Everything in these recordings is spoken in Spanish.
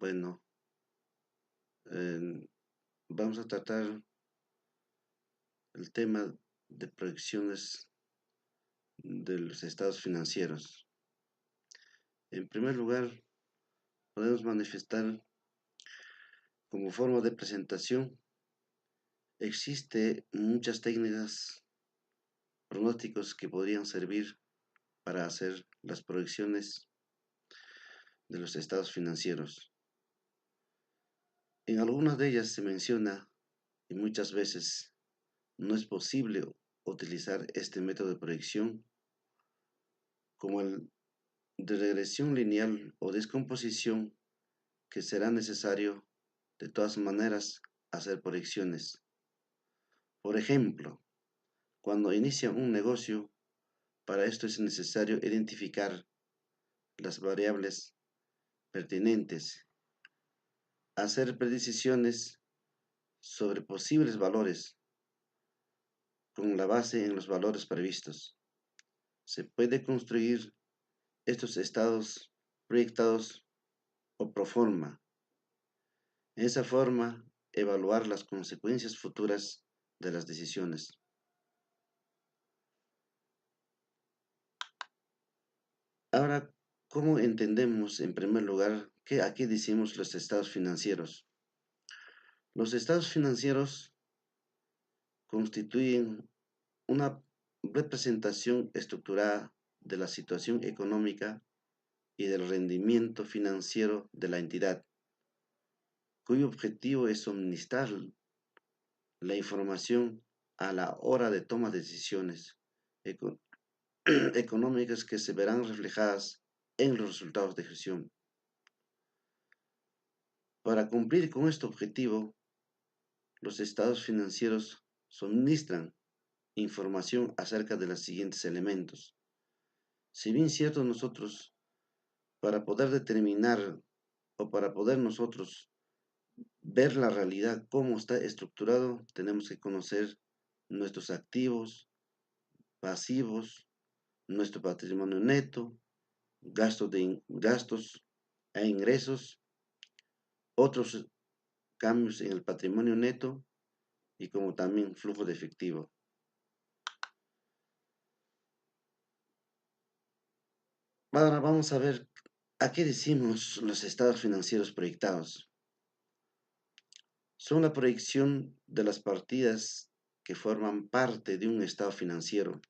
Bueno, vamos a tratar el tema de proyecciones de los estados financieros. En primer lugar, podemos manifestar como forma de presentación, existe muchas técnicas, pronósticos que podrían servir para hacer las proyecciones de los estados financieros. En algunas de ellas se menciona, y muchas veces no es posible utilizar este método de proyección, como el de regresión lineal o descomposición, que será necesario de todas maneras hacer proyecciones. Por ejemplo, cuando inicia un negocio, para esto es necesario identificar las variables pertinentes, hacer predecisiones sobre posibles valores con la base en los valores previstos. Se puede construir estos estados proyectados o pro forma. En esa forma, evaluar las consecuencias futuras de las decisiones. Ahora, ¿cómo entendemos en primer lugar qué aquí decimos los estados financieros? Los estados financieros constituyen una representación estructurada de la situación económica y del rendimiento financiero de la entidad, cuyo objetivo es suministrar la información a la hora de toma de decisiones económicas que se verán reflejadas en los resultados de gestión. Para cumplir con este objetivo, los estados financieros suministran información acerca de los siguientes elementos. Si bien cierto, nosotros, para poder determinar o para poder nosotros ver la realidad, cómo está estructurado, tenemos que conocer nuestros activos, pasivos, nuestro patrimonio neto, gastos e ingresos, otros cambios en el patrimonio neto y como también flujo de efectivo. Ahora vamos a ver a qué decimos los estados financieros proyectados. Son la proyección de las partidas que forman parte de un estado financiero,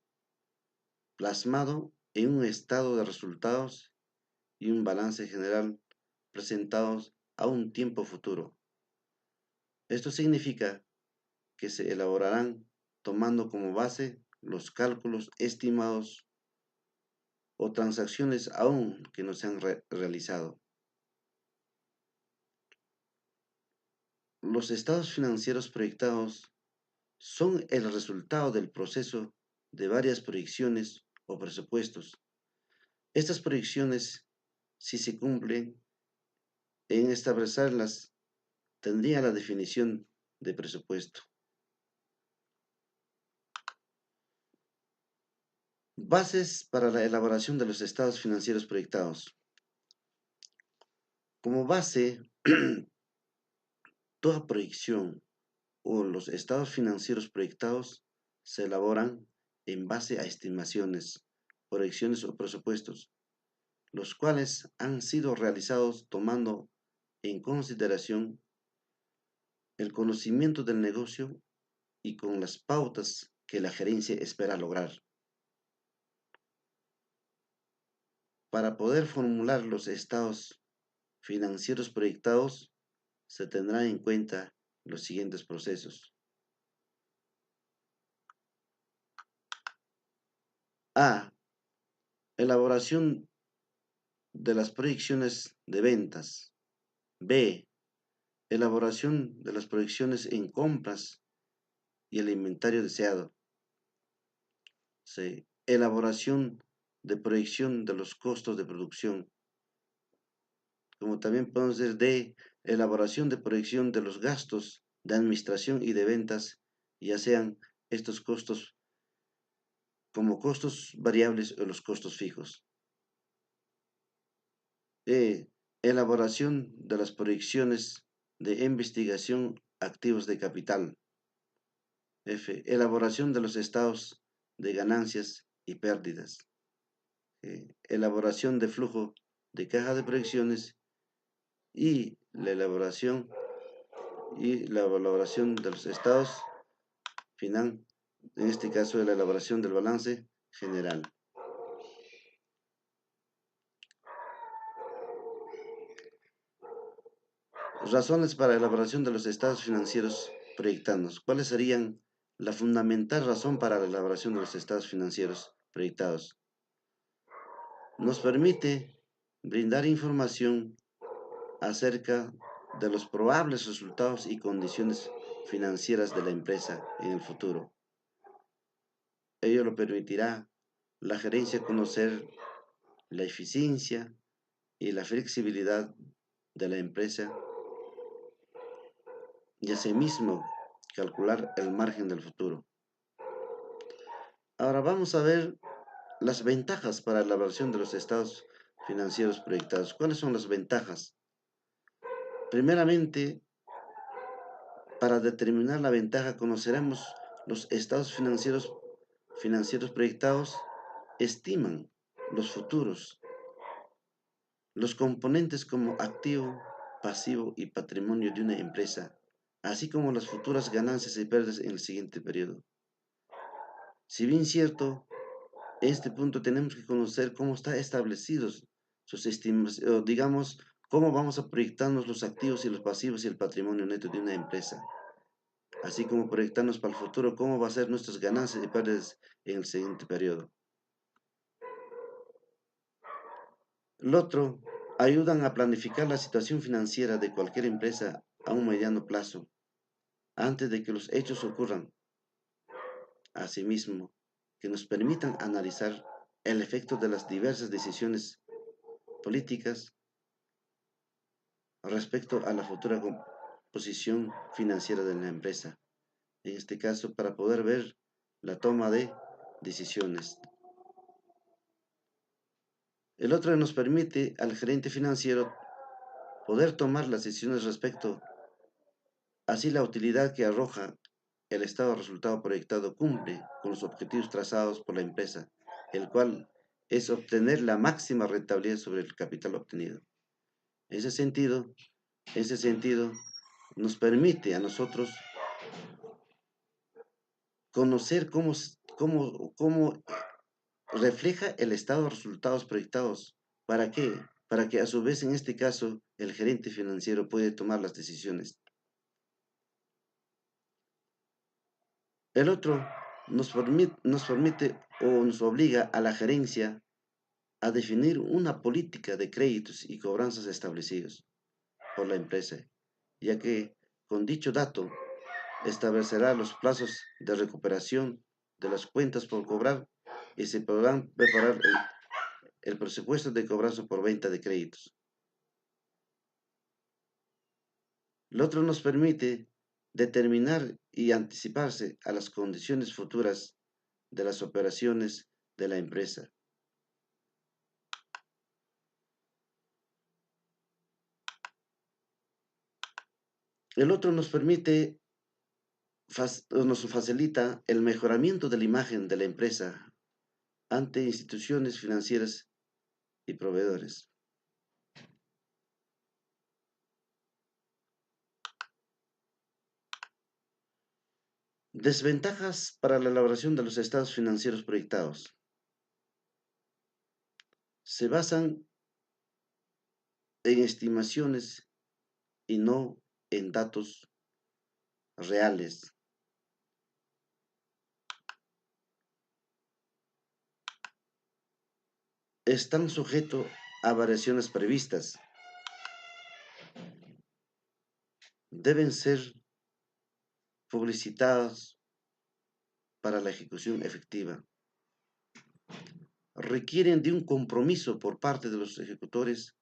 plasmado en un estado de resultados y un balance general presentados a un tiempo futuro. Esto significa que se elaborarán tomando como base los cálculos estimados o transacciones aún que no se han realizado. Los estados financieros proyectados son el resultado del proceso de varias proyecciones o presupuestos. Estas proyecciones, si se cumplen, en establecerlas tendría la definición de presupuesto. Bases para la elaboración de los estados financieros proyectados. Como base, toda proyección o los estados financieros proyectados se elaboran en base a estimaciones, proyecciones o presupuestos, los cuales han sido realizados tomando en consideración el conocimiento del negocio y con las pautas que la gerencia espera lograr. Para poder formular los estados financieros proyectados, se tendrán en cuenta los siguientes procesos. A. Elaboración de las proyecciones de ventas. B. Elaboración de las proyecciones en compras y el inventario deseado. C. Elaboración de proyección de los costos de producción. Como también podemos decir D. Elaboración de proyección de los gastos de administración y de ventas, ya sean estos costos como costos variables o los costos fijos. elaboración de las proyecciones de investigación activos de capital. F. Elaboración de los estados de ganancias y pérdidas. Elaboración de flujo de caja de proyecciones y la elaboración de los estados final, en este caso de la elaboración del balance general. Razones para la elaboración de los estados financieros proyectados. ¿Cuáles serían la fundamental razón para la elaboración de los estados financieros proyectados? Nos permite brindar información acerca de los probables resultados y condiciones financieras de la empresa en el futuro. Ello lo permitirá la gerencia conocer la eficiencia y la flexibilidad de la empresa y asimismo calcular el margen del futuro. Ahora vamos a ver las ventajas para la elaboración de los estados financieros proyectados. ¿Cuáles son las ventajas? Primeramente, para determinar la ventaja, conoceremos los estados financieros proyectados, estiman los futuros, los componentes como activo, pasivo y patrimonio de una empresa, así como las futuras ganancias y pérdidas en el siguiente periodo. Si bien cierto, en este punto tenemos que conocer cómo están establecidos sus estimaciones, digamos, cómo vamos a proyectarnos los activos y los pasivos y el patrimonio neto de una empresa, así como proyectarnos para el futuro cómo va a ser nuestras ganancias y pérdidas en el siguiente periodo. El otro, ayudan a planificar la situación financiera de cualquier empresa a un mediano plazo, antes de que los hechos ocurran. Asimismo, que nos permitan analizar el efecto de las diversas decisiones políticas respecto a la futura composición financiera de la empresa. En este caso, para poder ver la toma de decisiones. El otro nos permite al gerente financiero poder tomar las decisiones respecto, así la utilidad que arroja el estado resultado proyectado cumple con los objetivos trazados por la empresa, el cual es obtener la máxima rentabilidad sobre el capital obtenido. En ese sentido, nos permite a nosotros conocer cómo refleja el estado de resultados proyectados. ¿Para qué? Para que a su vez, en este caso, el gerente financiero puede tomar las decisiones. El otro nos permite o nos obliga a la gerencia a definir una política de créditos y cobranzas establecidos por la empresa, ya que con dicho dato establecerá los plazos de recuperación de las cuentas por cobrar y se podrán preparar el presupuesto de cobranza por venta de créditos. Lo otro nos permite determinar y anticiparse a las condiciones futuras de las operaciones de la empresa. El otro nos facilita el mejoramiento de la imagen de la empresa ante instituciones financieras y proveedores. Desventajas para la elaboración de los estados financieros proyectados. Se basan en estimaciones y no en datos reales. Están sujetos a variaciones previstas. Deben ser publicitadas para la ejecución efectiva. Requieren de un compromiso por parte de los ejecutores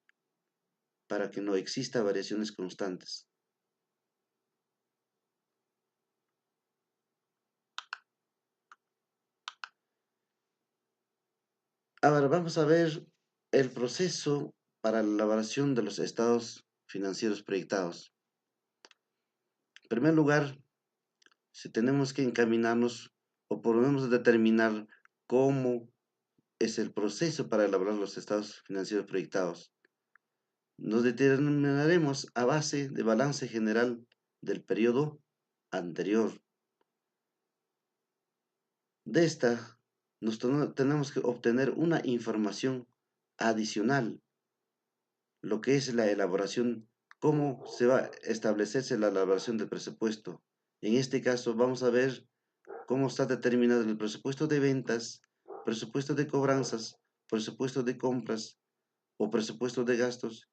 para que no exista variaciones constantes. Ahora vamos a ver el proceso para la elaboración de los estados financieros proyectados. En primer lugar, si tenemos que encaminarnos o podemos determinar cómo es el proceso para elaborar los estados financieros proyectados, nos determinaremos a base de balance general del periodo anterior. De esta, tenemos que obtener una información adicional, lo que es la elaboración, cómo se va a establecerse la elaboración del presupuesto. En este caso, vamos a ver cómo está determinado el presupuesto de ventas, presupuesto de cobranzas, presupuesto de compras o presupuesto de gastos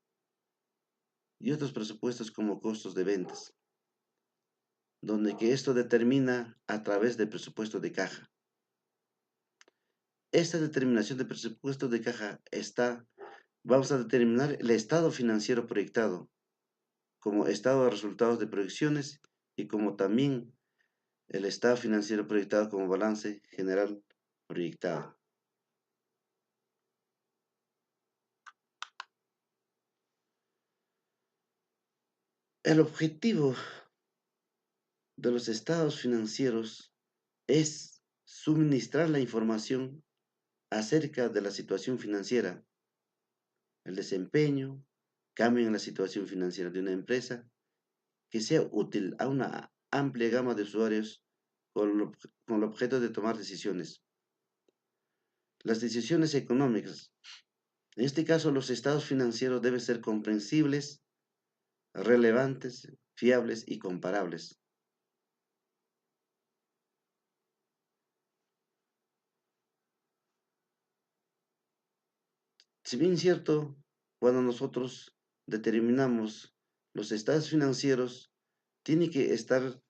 y otros presupuestos como costos de ventas, donde que esto determina a través del presupuesto de caja. Esta determinación de presupuesto de caja vamos a determinar el estado financiero proyectado, como estado de resultados de proyecciones y como también el estado financiero proyectado como balance general proyectado. El objetivo de los estados financieros es suministrar la información acerca de la situación financiera, el desempeño, cambio en la situación financiera de una empresa, que sea útil a una amplia gama de usuarios con el objeto de tomar decisiones. Las decisiones económicas. En este caso, los estados financieros deben ser comprensibles, relevantes, fiables y comparables. Si bien es cierto, cuando nosotros determinamos los estados financieros, tiene que estar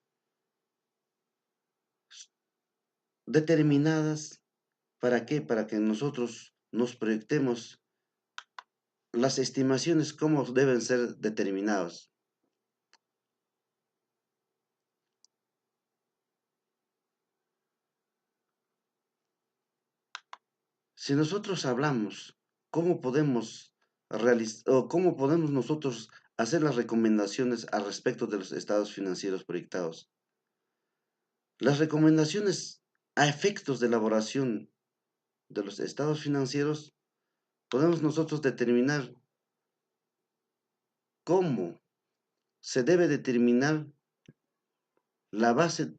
determinadas. ¿Para qué? Para que nosotros nos proyectemos las estimaciones, cómo deben ser determinados. Si nosotros hablamos cómo podemos realizar o cómo podemos nosotros hacer las recomendaciones al respecto de los estados financieros proyectados. Las recomendaciones a efectos de elaboración de los estados financieros, podemos nosotros determinar cómo se debe determinar la base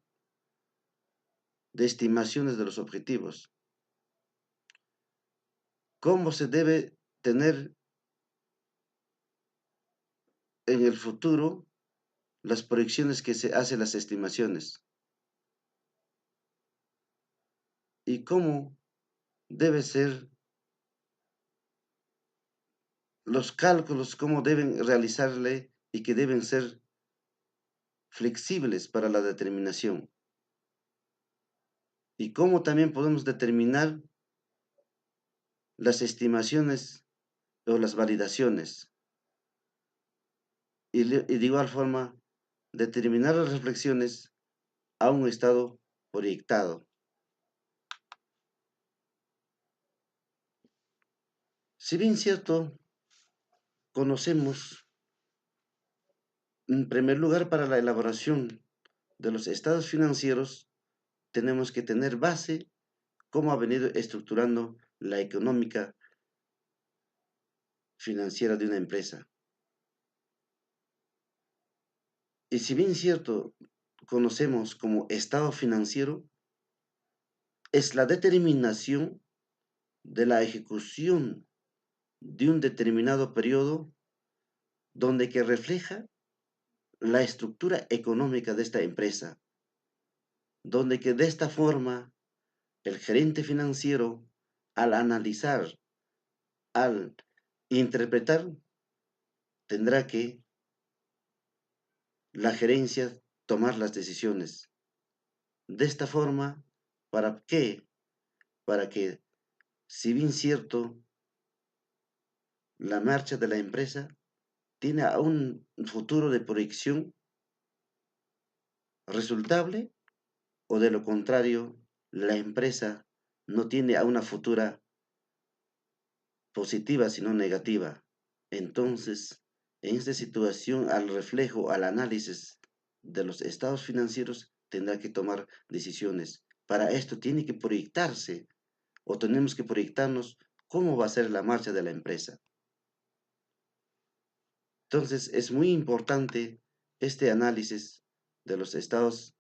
de estimaciones de los objetivos, cómo se debe tener en el futuro las proyecciones que se hacen las estimaciones y cómo debe ser los cálculos, cómo deben realizarle y que deben ser flexibles para la determinación. Y cómo también podemos determinar las estimaciones o las validaciones. Y de igual forma, determinar las reflexiones a un estado proyectado. Si bien cierto, conocemos, en primer lugar, para la elaboración de los estados financieros, tenemos que tener base cómo ha venido estructurando la económica financiera de una empresa. Y si bien cierto, conocemos como estado financiero, es la determinación de la ejecución de un determinado periodo donde que refleja la estructura económica de esta empresa, donde que de esta forma el gerente financiero, al analizar, al interpretar, tendrá que la gerencia tomar las decisiones. De esta forma, ¿para qué? Para que, si bien cierto, la marcha de la empresa tiene a un futuro de proyección resultable o de lo contrario, la empresa no tiene a una futura positiva, sino negativa. Entonces, en esta situación, al reflejo, al análisis de los estados financieros, tendrá que tomar decisiones. Para esto tiene que proyectarse o tenemos que proyectarnos cómo va a ser la marcha de la empresa. Entonces, es muy importante este análisis de los estados